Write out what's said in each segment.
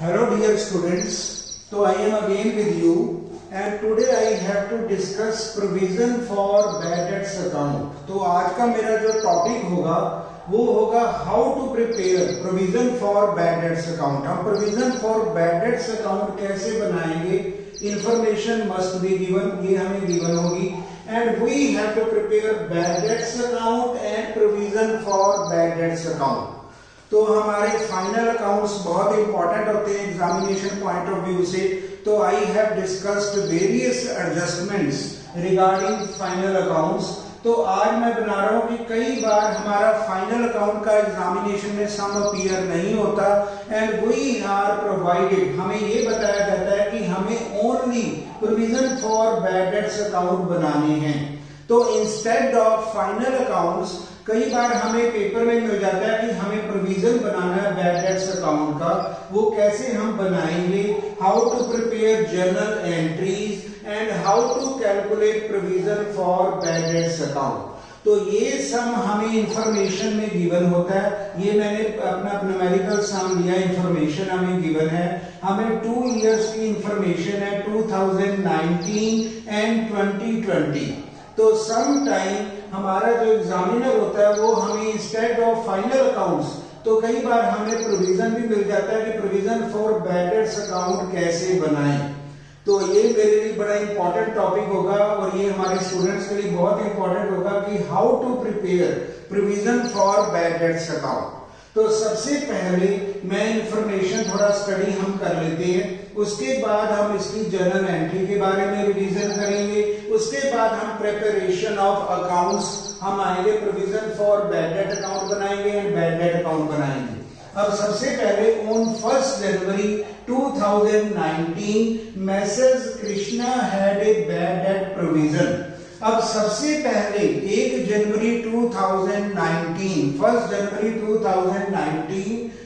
Hello dear students, so I am again with you and today I have to discuss provision for bad debts account. तो आज का मेरा जो topic होगा वो होगा how to prepare provision for bad debts account. हम provision for bad debts account कैसे बनाएंगे, इंफॉर्मेशन मस्ट बी गिवन, ये हमें गिवन होगी and we have to prepare bad debts account and provision for bad debts account. तो हमारे final accounts बहुत important होते हैं एग्जामिनेशन पॉइंट ऑफ व्यू से। तो I have discussed various adjustments regarding final accounts. तो आज मैं बना रहा हूं कि कई बार हमारा फाइनल अकाउंट का एग्जामिनेशन में सम अपीयर नहीं होता एंड वी आर प्रोवाइडेड, हमें ये बताया जाता है कि हमें only provision for bad debts account बनाने हैं। तो इंस्टेड ऑफ फाइनल अकाउंट्स कई बार हमें पेपर में मिल जाता है कि हमें प्रोविजन बनाना है बैड डेट्स अकाउंट का। वो कैसे हम बनाएंगे, how to prepare journal entries and how to calculate provision for bad debts account. तो ये सम हमें इंफॉर्मेशन में गिवन होता है। ये मैंने अपना न्यूमेरिकल सम लिया, इंफॉर्मेशन हमें गिवन है। हमें 2 इयर्स की इंफॉर्मेशन है 2019 एंड 2020। तो सम टाइम हमारा जो एग्जामिनर होता है वो हमें इंस्टेड ऑफ फाइनल अकाउंट्स, तो कई बार हमें प्रोविजन भी मिल जाता है कि provision for bad debts account कैसे बनाएं। तो ये मेरे लिए बड़ा इंपॉर्टेंट टॉपिक होगा और ये हमारे स्टूडेंट्स के लिए बहुत इंपॉर्टेंट होगा कि how to prepare provision for bad debts account. तो सबसे पहले मैं इंफॉर्मेशन थोड़ा स्टडी हम कर लेते हैं, उसके बाद हम इसकी जर्नल एंट्री के बारे में रिवीजन करेंगे, उसके बाद हम प्रिपरेशन ऑफ अकाउंट्स हम आएंगे, provision for bad debt account बनाएंगे एंड बैड डेट अकाउंट बनाएंगे। अब सबसे पहले on 1 January 2019 message Krishna had a bad debt provision. अब सबसे पहले 1 जनवरी 2019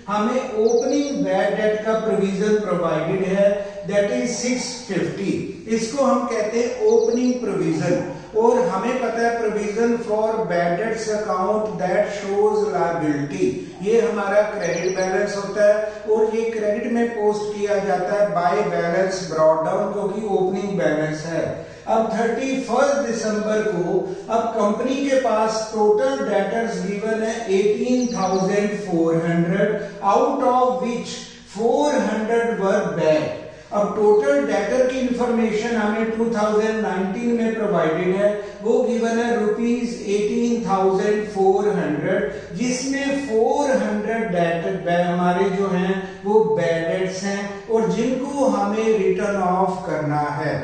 हमें ओपनिंग बैड डेट का प्रोविजन प्रोवाइडेड है, दैट इज 650। इसको हम कहते हैं ओपनिंग प्रोविजन। और हमें पता है provision for bad debts account that shows liability, ये हमारा क्रेडिट बैलेंस होता है और ये क्रेडिट में पोस्ट किया जाता है बाय बैलेंस ब्रॉट डाउन, क्योंकि ओपनिंग बैलेंस है। अब 31 दिसंबर को अब कंपनी के पास टोटल डेटर्स गिवन है 18,400, out of which 400 were bad. अब टोटल डेटर की इंफॉर्मेशन हमें 2019 में प्रोवाइडेड है, वो गिवन है ₹18,400, जिसमें 400 डेटर हमारे जो हैं वो बैड डेट्स हैं और जिनको हमें रिटर्न ऑफ करना है।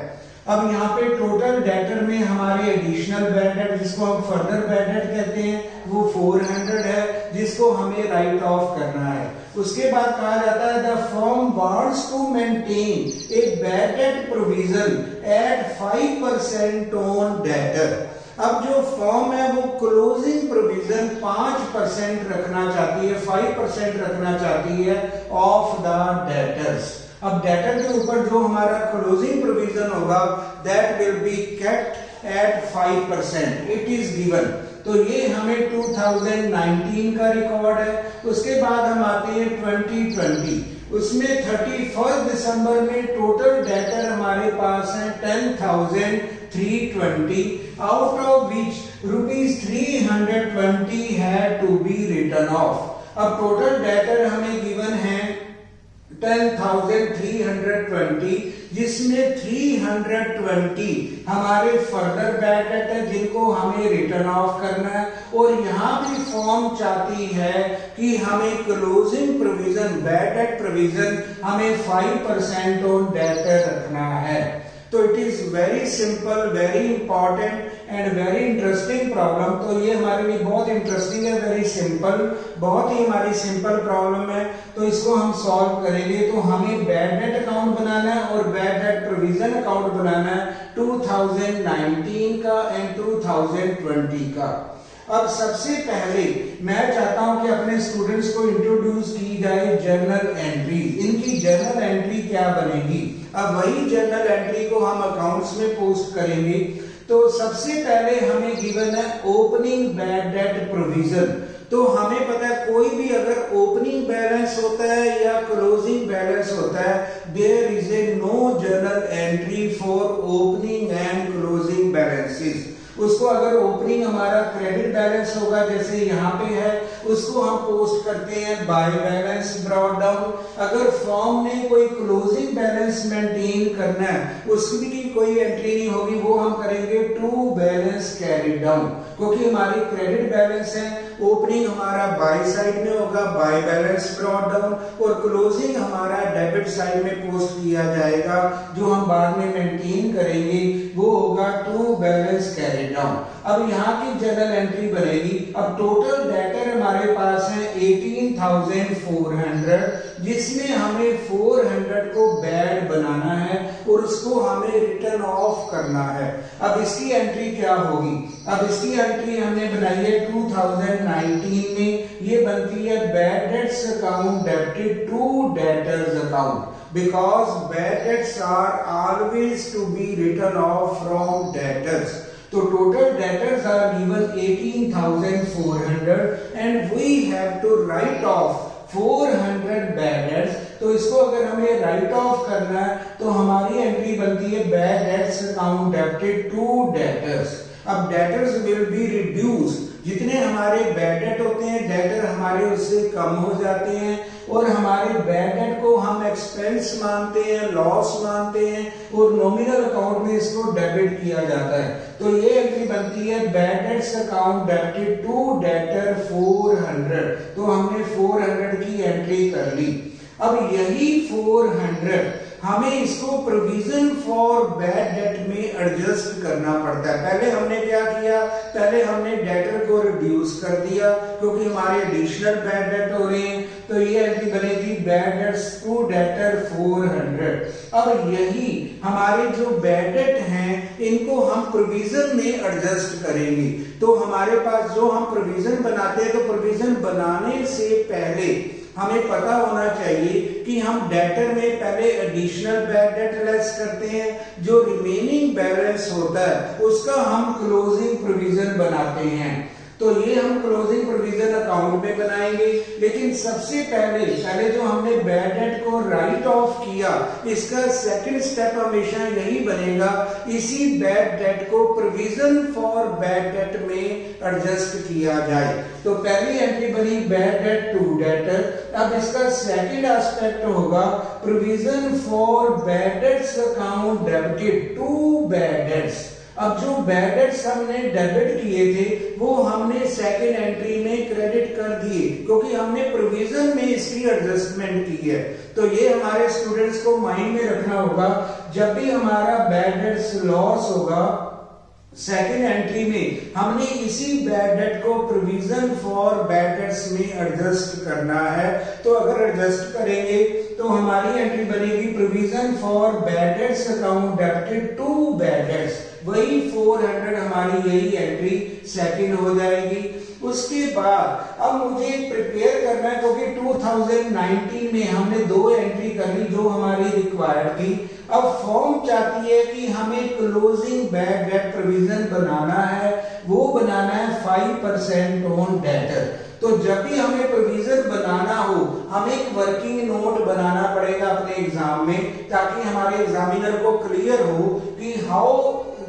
अब यहाँ पे टोटल डेटर में हमारे एडिशनल बैड डेट, जिसको हम फर्दर बैड डेट कहते हैं, वो 400 है, जिसको हमें राइट ऑफ करना है। उसके बाद कहा जाता है the firm wants to maintain a bad debt provision at 5% on debtor. अब जो फर्म है वो क्लोजिंग प्रोविजन 5% रखना चाहती है, 5% रखना चाहती है ऑफ द डेटर्स। अब डेटर के ऊपर जो हमारा क्लोजिंग प्रोविजन होगा that will be kept at 5%, it is given. तो ये हमें 2019 का रिकॉर्ड है। उसके बाद हम आते हैं 2020, उसमें 31 दिसंबर में टोटल डेटर हमारे पास है 10,320, out of which ₹320 had to be written off. अब टोटल डेटर हमें गिवन है 10,320, जिसमें 320 हमारे फर्दर बैड डेट है जिनको हमें रिटर्न ऑफ करना है। और यहाँ भी फॉर्म चाहती है कि हमें closing provision bad debt provision हमें 5% ऑन डेटर रखना है। तो it is very simple, very important and very interesting problem. तो ये हमारे लिए बहुत इंटरेस्टिंग है, वेरी सिंपल, बहुत ही हमारी सिंपल प्रॉब्लम है। तो इसको हम सॉल्व करेंगे। तो हमें बैड डेट अकाउंट बनाना है और बैड डेट प्रोविजन अकाउंट बनाना है 2019 का एंड 2020 का। अब सबसे पहले मैं चाहता हूं कि अपने स्टूडेंट्स को इंट्रोड्यूस की जाए जर्नल एंट्री। इनकी जर्नल एंट्री क्या बनेगी? अब वही जर्नल एंट्री को हम अकाउंट्स में पोस्ट करेंगे। तो सबसे पहले हमें गिवन है ओपनिंग बैड डेट प्रोविजन। तो हमें पता है कोई भी अगर ओपनिंग बैलेंस होता है या क्लोजिंग बैलेंस होता है, there is a no journal entry for opening and closing balances. उसको अगर ओपनिंग हमारा क्रेडिट बैलेंस होगा जैसे यहाँ पे है, उसको हम पोस्ट करते हैं बाय बैलेंस ब्रॉट डाउन। अगर फॉर्म ने कोई क्लोजिंग बैलेंस मेंटेन करना है, उसकी की कोई एंट्री नहीं होगी, वो हम करेंगे टू बैलेंस कैरी डाउन, क्योंकि हमारी क्रेडिट बैलेंस है, ओपनिंग हमारा बाय साइड में होगा बाय बैलेंस ब्रॉट डाउन, और क्लोजिंग हमारा डेबिट साइड में पोस्ट किया जाएगा, जो हम बाद में मेंटेन करेंगे वो होगा टू बैलेंस कैरी डाउन। अब यहाँ की जनरल एंट्री बनेगी। अब टोटल डेटर हमारे पास है 18,400, जिसमें हमें 400 को बैड बनाना है और उसको हमें रिटर्न ऑफ करना है। अब इसकी एंट्री क्या होगी? अब इसकी एंट्री हमने बनाई है 2019 में, ये बनती है bad debts account debited to debtors account, because bad debts are always to be written off from debtors. So total debtors are given 18,400 and we have to write off 400 bad debts. तो इसको अगर हमें right of करना है तो हमारी entry बनती है bad debts account debited to debtors. अब डेटर्स विल बी रिड्यूस्ड, जितने हमारे बैड डेट होते हैं डेटर हमारे उससे कम हो जाते हैं, और हमारे बैड डेट को हम एक्सपेंस मानते हैं, लॉस मानते हैं, और नॉमिनल अकाउंट में इसको डेबिट किया जाता है। तो ये एंट्री बनती है bad debts account debited to debtor 400। तो हमने 400 की एंट्री कर ली। अब यही 400 हमें इसको प्रोविजन फॉर बैड डेट में एडजस्ट करना पड़ता है। पहले हमने क्या किया? पहले हमने डेटर को रिड्यूस कर दिया क्योंकि हमारे एडिशनल बैड डेट हो रहे हैं, तो ये एंट्री बनेगी बैड डेट्स टू डेटर 400। अब यही हमारे जो बैड डेट हैं इनको हम प्रोविजन में एडजस्ट करेंगे। तो हमारे पास जो हम प्रोविजन बनाते हैं, तो प्रोविजन बनाने से पहले हमें पता होना चाहिए कि हम डेटर में पहले एडिशनल बैड डेट लेस करते हैं, जो रिमेनिंग बैलेंस होता है उसका हम क्लोजिंग प्रोविजन बनाते हैं। तो ये हम क्लोजिंग प्रोविजन अकाउंट में बनाएंगे, लेकिन सबसे पहले जो हमने बैड डेट को राइट ऑफ किया, इसका सेकंड स्टेप हमेशा यही बनेगा, इसी बैड डेट को प्रोविजन फॉर बैड डेट में एडजस्ट किया जाए। तो पहली एंट्री बनी बैड डेट टू डेटर। अब इसका सेकंड एस्पेक्ट होगा provision for bad debts account debited to bad debts. अब जो बैड डेट्स हमने डेबिट किए थे वो हमने सेकंड एंट्री में क्रेडिट कर दिए, क्योंकि हमने प्रोविजन में इसकी एडजस्टमेंट की है। तो ये हमारे स्टूडेंट्स को माइंड में रखना होगा, जब भी हमारा बैड डेट्स लॉस होगा सेकंड एंट्री में हमने इसी बैड डेट को प्रोविजन फॉर बैड डेट्स में एडजस्ट करना है। तो अगर एडजस्ट करेंगे तो हमारी एंट्री बनेगी provision for bad debts account debited to bad debts. वही 400 हमारी यही एंट्री सेकंड हो जाएगी। उसके बाद अब मुझे प्रिपेयर करना है, क्योंकि 2019 में हमने दो एंट्री करनी जो हमारी रिक्वायर्ड थी। अब फॉर्म चाहती है कि हमें क्लोजिंग बैड डेट प्रोविजन बनाना है, वो बनाना है 5% ऑन डेटर। तो जब भी हमें प्रोविजन बनाना हो, हमें एक वर्किंग नोट बनाना पड़ेगा अपने एग्जाम में, ताकि हमारे एग्जामिनर को क्लियर हो कि how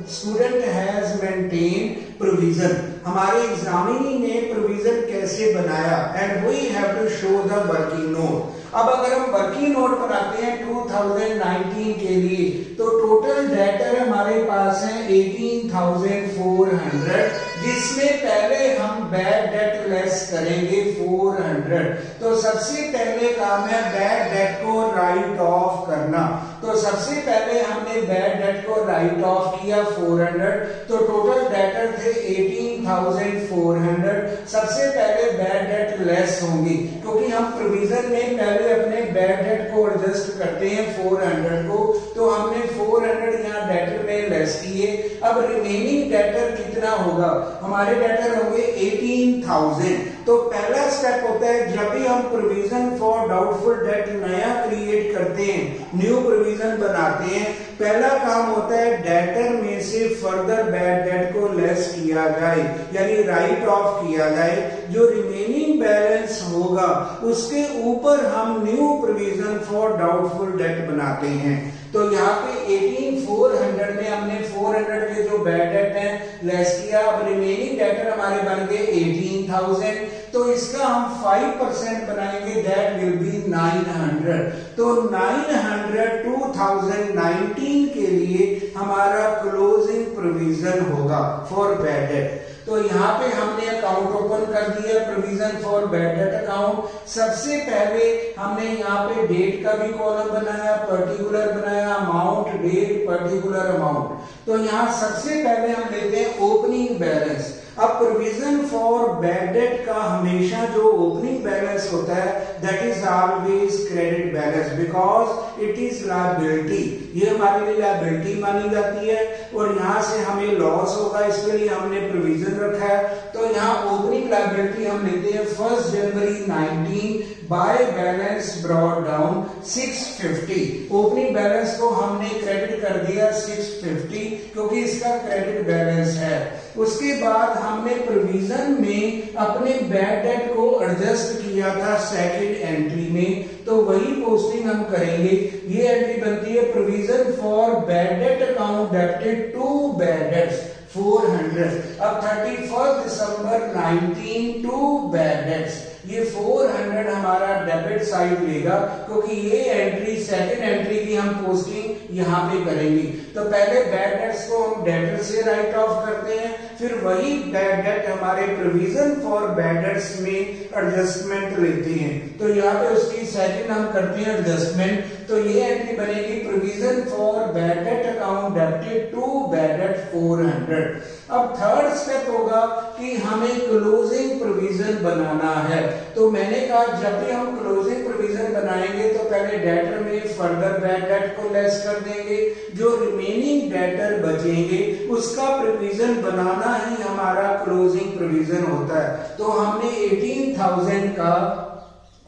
student has maintain provision, हमारे एग्जामिनी ने प्रोविजन कैसे बनाया, and we have to show the working note. अब अगर हम वर्किंग नोट बनाते हैं 2019 के लिए, तो टोटल डेटर हमारे पास है 18,400, जिसमें पहले हम बैड डेट लेस करेंगे 400। तो सबसे पहले काम है बैड डेट को राइट ऑफ करना। तो सबसे पहले हमने बैड डेट को राइट ऑफ किया 400, तो टोटल डेटर थे 18,400। सबसे पहले बैड डेट लेस होंगी, क्योंकि हम प्रोविजन में पहले अपने बैड डेट को एडजस्ट करते हैं 400 को। तो हमने 400 यहाँ डेटर में लेस किए। अब रिमेनिंग डेटर कितना होगा? हमारे डेटर होंगे 18,000। तो पहला स्टेप होता है जब भी हम प्रोविजन फॉर डाउटफुल डेट नया क्रिएट करते हैं, न्यू प्रोविजन बनाते हैं, पहला काम होता है डेटर में से फर्दर बैड डेट को लेस किया जाए, यानी राइट ऑफ किया जाए। जो रिमेनिंग बैलेंस होगा उसके ऊपर हम new provision for doubtful date बनाते हैं। तो यहाँ पे 18,400 में हमने 400 के जो बैड डेट है लेस किया, अब रिमेनिंग डेटर हमारे बन गए 18,000, तो इसका हम 5% बनाएंगे, दैट विल बी 900। तो 900 2019 के लिए हमारा क्लोजिंग प्रोविजन होगा फॉर बैड डेट। तो यहाँ पे हमने अकाउंट ओपन कर दिया, provision for bad debt account. सबसे पहले हमने यहाँ पे डेट का भी कॉलम बनाया, पर्टिकुलर बनाया, अमाउंट, डेट, पर्टिकुलर अमाउंट। तो यहाँ सबसे पहले हम लेते हैं ओपनिंग बैलेंस। अब प्रोविजन फॉर बैड डेट का हमेशा जो ओपनिंग बैलेंस होता है that is always credit balance, because it is liability. ये हमारे लिए लायबिलिटी मानी जाती है और यहाँ से हमें लॉस होगा, इसके लिए हमने प्रोविजन रखा है। तो यहाँ ओपनिंग लायबिलिटी हम लेते हैं 1 जनवरी 19 by balance brought down 650। Opening balance को हमने क्रेडिट कर दिया 650 क्योंकि इसका क्रेडिट बैलेंस है। उसके बाद हमने प्रोविजन में अपने बैड डेट को एडजस्ट किया था सेकंड एंट्री में, तो वही पोस्टिंग हम करेंगे। ये एंट्री बनती है provision for bad debt account debited to bad debts 400। अब 31 दिसंबर 19 टू बैड डेट्स, ये 400 हमारा डेबिट साइड लेगा क्योंकि ये एंट्री सेकंड एंट्री की हम पोस्टिंग यहाँ पे करेंगे। तो पहले बैड डेट्स को हम डेटर से राइट ऑफ करते हैं, फिर वही बैड डेट हमारे प्रोविजन फॉर बैड डेट्स में एडजस्टमेंट लेते हैं। तो यहाँ पे उसकी सेकंड हम करते हैं एडजस्टमेंट। तो ये एंट्री बनेगी provision for bad debt account debited to bad debt 400। अब थर्ड स्टेप होगा कि हमें क्लोजिंग प्रोविजन बनाना है। तो मैंने कहा जब भी हम क्लोजिंग प्रोविजन बनाएंगे तो पहले डेटर में फर्दर बैड डेट को लेस कर देंगे, जो रिमेनिंग डेटर बचेंगे उसका प्रोविजन बनाना ही हमारा क्लोजिंग प्रोविजन होता है। तो हमने 18,000 का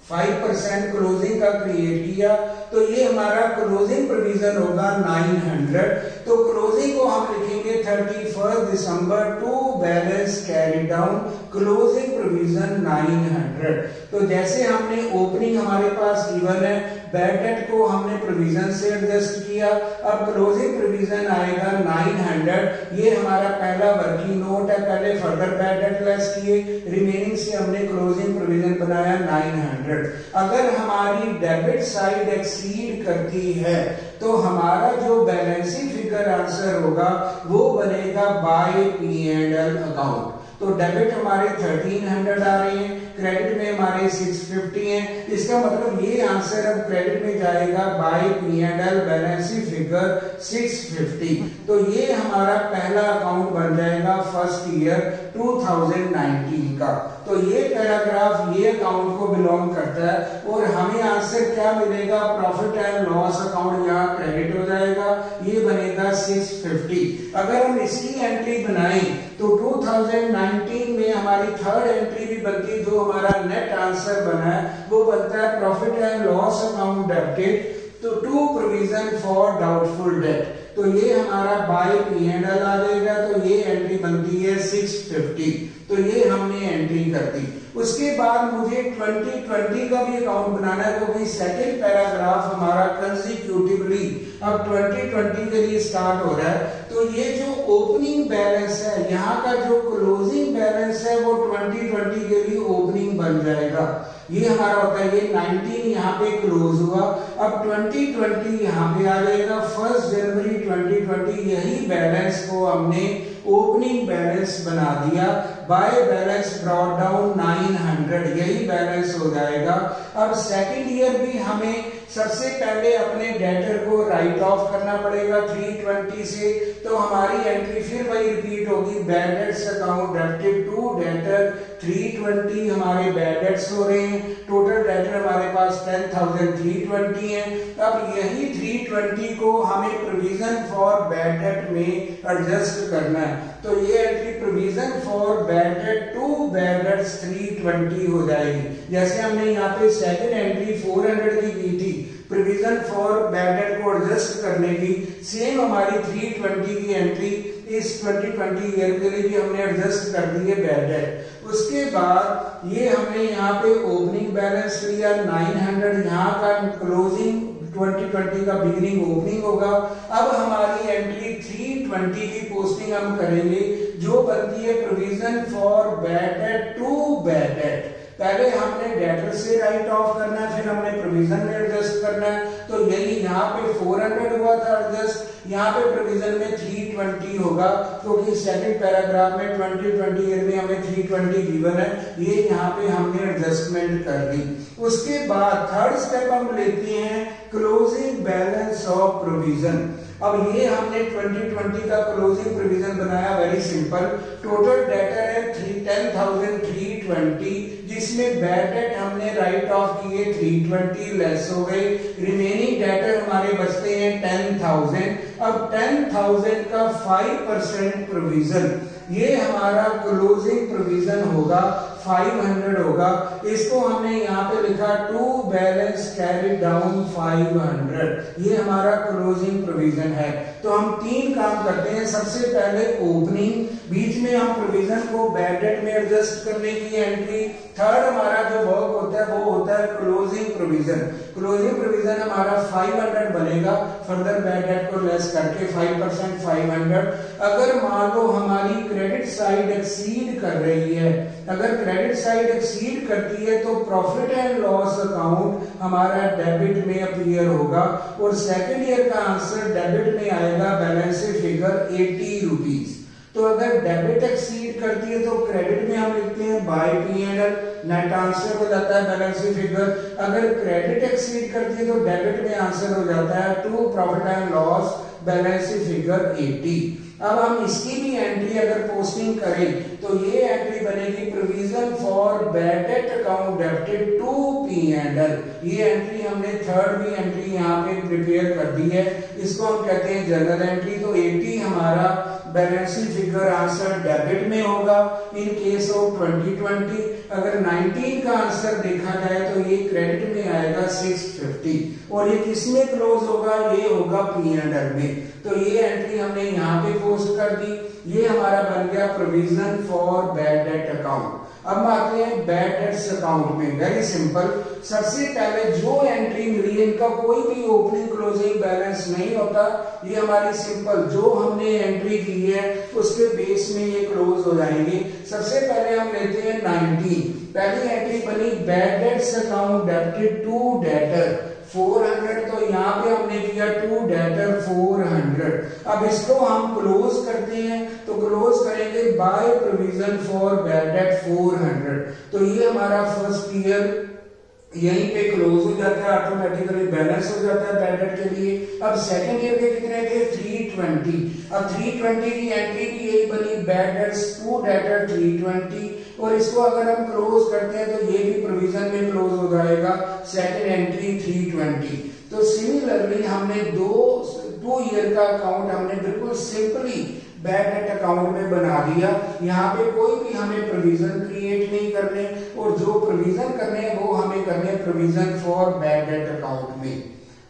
5% क्लोजिंग का क्रिएट किया, तो ये हमारा क्लोजिंग प्रोविजन होगा 900। तो क्लोजिंग को हम लिखेंगे 31 दिसंबर to balance carry down closing provision 900। तो जैसे हमने ओपनिंग हमारे पास गिवन है, बैड डेट को हमने प्रोविजन से एडजस्ट किया, अब क्लोजिंग प्रोविजन आएगा 900। ये हमारा पहला वर्किंग नोट है, पहले फर्दर बैड डेट लेस किए, रिमेनिंग से हमने क्लोजिंग प्रोविजन बनाया 900। अगर हमारी डेबिट साइड एक्सीड करती है तो हमारा जो बैलेंसिंग फिगर आंसर होगा वो बनेगा बाय P&L अकाउंट। तो डेबिट हमारे 1300 आ रहे हैं, क्रेडिट में हमारे 650 हैं। इसका मतलब ये आंसर अब क्रेडिट में जाएगा बाय P&L बैलेंसिंग फिगर 650। तो ये हमारा पहला अकाउंट बन जाएगा फर्स्ट ईयर 2019 का। तो ये पैराग्राफ ये अकाउंट को बिलोंग करता है और हमें आंसर क्या मिलेगा, प्रॉफिट एंड लॉस अकाउंट यहाँ क्रेडिट हो जाएगा, ये बनेगा 650। अगर हम इसकी एंट्री बनाएं तो 2019 में हमारी थर्ड एंट्री भी बनती है, जो हमारा नेट आंसर बना है वो बनता है profit and loss account debited तो to provision for doubtful debt. तो ये हमारा बाय P&L आ जाएगा, तो ये एंट्री बनती है 650। तो ये हमने एंट्री कर दी। उसके बाद मुझे 2020 का भी अकाउंट बनाना है, क्योंकि सेकंड पैराग्राफ हमारा कंसेक्यूटिवली अब 2020 के लिए स्टार्ट हो रहा है। तो ये जो ओपनिंग बैलेंस है, यहाँ का जो क्लोजिंग बैलेंस है वो 2020 के लिए ओपनिंग बन जाएगा। ये हमारा होता है, ये 19 यहाँ पे क्लोज हुआ, अब 2020 यहाँ पे आ जाएगा 1 जनवरी 2020। यही बैलेंस को हमने ओपनिंग बैलेंस बना दिया, बाय बैलेंस ब्रॉट डाउन 900, यही बैलेंस हो जाएगा। अब सेकंड ईयर भी हमें सबसे पहले अपने डेटर को राइट ऑफ करना पड़ेगा 320 से। तो हमारी एंट्री फिर वही रिपीट होगी, bad debts account debited to debtor 320 हमारे बैड डेट्स हो रहे हैं। टोटल डेटर हमारे पास 10,320 है। अब यही 320 को हमें प्रोविजन फॉर बैड डेट में एडजस्ट करना है। तो ये entry provision for bad debt to bad debts 320 हो जाएगी। जैसे हमने यहाँ पे सेकंड एंट्री 400 की थी प्रोविजन फॉर बैड डेट को एडजस्ट करने की, सेम हमारी 320 की एंट्री इस 2020 ईयर के लिए भी हमने एडजस्ट कर दी है बैड डेट। उसके बाद ये हमने यहाँ पे ओपनिंग बैलेंस लिया 900, यहाँ का क्लोजिंग 2020 का बिगिनिंग ओपनिंग होगा। अब हमारी एंट्री 320 की पोस्टिंग हम करेंगे जो बनती है provision for bad debt to bad debt. पहले हमने डेटर से राइट ऑफ करना है, फिर हमने प्रोविजन में एडजस्ट करना है। तो यही यहाँ पे 400 हुआ था एडजस्ट, यहाँ पे प्रोविजन में 320 होगा क्योंकि सेकंड पैराग्राफ में 2020 ईयर में हमें 320 गिवन है, ये यहाँ पे हमने एडजस्टमेंट कर दी। उसके बाद थर्ड स्टेप हम लेते हैं क्लोजिंग बैलेंस ऑफ प्रोविजन। अब ये हमने 2020 का क्लोजिंग प्रोविजन बनाया, वेरी सिंपल। टोटल डेटर है 10,320, जिसमें बैड डेट हमने राइट ऑफ किए 320 लेस हो गए, रिमेनिंग डेटर हमारे बचते हैं 10,000। अब 10,000 का 5% प्रोविजन, ये हमारा क्लोजिंग प्रोविजन होगा 500 होगा। इसको हमने यहाँ पे लिखा टू बैलेंस कैरी डाउन 500, ये हमारा क्लोजिंग प्रोविजन है। तो हम तीन काम करते हैं। सबसे पहले ओपनिंग, बीच में हम प्रोविजन को बैड डेट में एडजस्ट करने की एंट्री। थर्ड हमारा जो वर्क होता है वो होता है क्लोजिंग प्रोविजन। क्लोजिंग प्रोविजन हमारा 500 बनेगा, फर्दर बैड डेट को लेस करके 5% 500। अगर मान लो हमारी क्रेडिट साइड एक्सीड कर रही है, अगर क्रेडिट साइड एक्सीड करती है तो प्रॉफिट एंड लॉस अकाउंट हमारा डेबिट में अपीयर होगा और सेकंड ईयर का आंसर डेबिट में आएगा, बैलेंस फिगर 80 रुपीज। तो अगर डेबिट एक्सीड करती है तो क्रेडिट में हम लिखते हैं बाय P&L, नेट आंसर हो जाता है बैलेंस फिगर। अगर क्रेडिट एक्सीड करती है तो डेबिट में आंसर हो जाता है to profit and loss, balance figure 80। अब हम इसकी भी एंट्री अगर पोस्टिंग करें तो ये एंट्री बनेगी provision for bad debt account debited to P&L। ये एंट्री हमने थर्ड भी एंट्री यहाँ पे प्रिपेयर कर दी है, इसको हम कहते हैं जनरल एंट्री। तो 80 हमारा बैलेंस फिगर आंसर डेबिट में होगा इन केस ऑफ 2020। अगर 19 का आंसर देखा जाए तो ये क्रेडिट में आएगा 650 और ये किस में क्लोज होगा, ये होगा P&L में। तो ये एंट्री हमने यहाँ पे पोस्ट कर दी, ये हमारा बन गया provision for bad debt account. अब आते हैं बैड डेट्स अकाउंट में, वेरी सिंपल। सबसे पहले जो एंट्री मिली है इनका कोई भी ओपनिंग क्लोजिंग बैलेंस नहीं होता, ये हमारी सिंपल जो हमने एंट्री की है उसके बेस में ये क्लोज हो जाएंगे। सबसे पहले हम लेते हैं 19, पहली एंट्री बनी bad debts account debited to debtor 400, तो यहाँ पे हमने किया टू डेटर 400। अब इसको हम क्लोज करते हैं तो क्लोज करेंगे by provision for bad debt 400। तो ये हमारा फर्स्ट ईयर यहीं पे क्लोज हो जाता है, ऑटोमेटिकली बैलेंस हो जाता है बैड डेट के लिए। अब सेकंड ईयर के कितने थे 320। अब 320 की एंट्री भी यही बनी बैड डेट्स टू डेटर 320 और इसको अगर हम क्लोज करते हैं तो ये भी प्रोविजन में क्लोज हो जाएगा, सेकंड एंट्री 320। तो सिमिलरली हमने टू ईयर का अकाउंट हमने बिल्कुल सिंपली बैड डेट अकाउंट में बना दिया। यहाँ पे कोई भी हमें प्रोविजन क्रिएट नहीं करने और जो प्रोविजन करने हैं वो हमें करने provision for bad debt account में।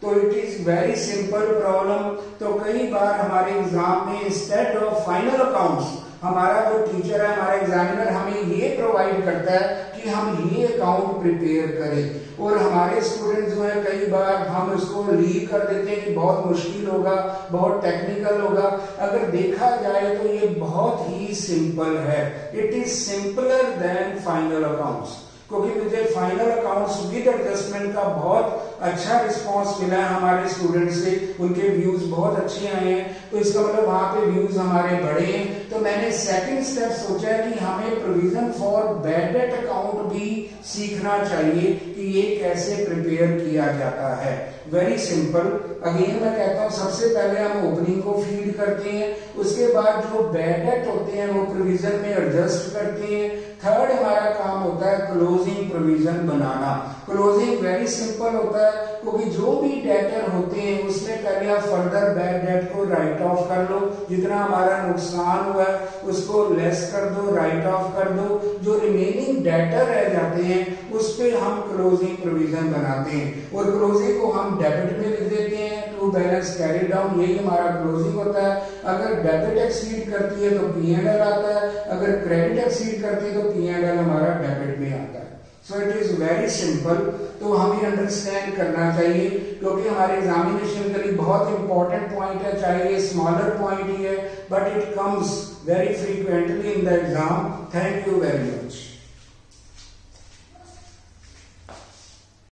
तो it is very simple problem. तो कई बार हमारे एग्जाम में इंस्टेड ऑफ फाइनल अकाउंट्स हमारा जो टीचर है, हमारा एग्जामिनर हमें ये प्रोवाइड करता है कि हम ये अकाउंट प्रिपेयर करें और हमारे स्टूडेंट जो है कई बार हम उसको लीव कर देते हैं कि बहुत मुश्किल होगा, बहुत टेक्निकल होगा। अगर देखा जाए तो ये बहुत ही सिंपल है, it is simpler than final accounts, क्योंकि मुझे फाइनल अकाउंट्स विद एडजस्टमेंट का बहुत अच्छा रिस्पांस मिला है हमारे स्टूडेंट से, उनके व्यूज बहुत अच्छे आए हैं। तो इसका मतलब वहां पे व्यूज हमारे बढ़े हैं। तो मैंने सेकंड स्टेप सोचा है कि हमें provision for bad debt account भी सीखना चाहिए कि ये कैसे प्रिपेयर किया जाता है। वेरी सिंपल, अगेन मैं कहता हूं सबसे पहले हम ओपनिंग को फीड करते हैं, उसके बाद जो बैड डेट होते हैं वो प्रोविजन में एडजस्ट करते हैं, थर्ड हमारा काम होता है क्लोजिंग प्रोविजन बनाना। क्लोजिंग वेरी सिंपल होता है, क्योंकि जो भी डेटर होते हैं उसमें पहले आप फर्दर बैड डेट को राइट ऑफ कर लो, जितना हमारा नुकसान हुआ है उसको लेस कर दो, राइट ऑफ कर दो, जो रिमेनिंग डेटर रह जाते हैं उस पे हम क्लोजिंग प्रोविजन बनाते हैं, और क्लोजिंग को हम डेबिट में लिख देते हैं, टू बैलेंस कैरी डाउन, यही हमारा क्लोजिंग होता है। अगर डेबिट एक्सीड करती है तो P&L आता है, अगर क्रेडिट एक्सीड करती है तो P&L हमारा डेबिट में आता है। So it is very simple, तो हमें अंडरस्टैंड करना चाहिए, क्योंकि हमारे एग्जामिनेशन के लिए बहुत इंपॉर्टेंट पॉइंट है, चाहे ये स्मॉलर पॉइंट ही है, but it comes very frequently in the exam. Thank you very much.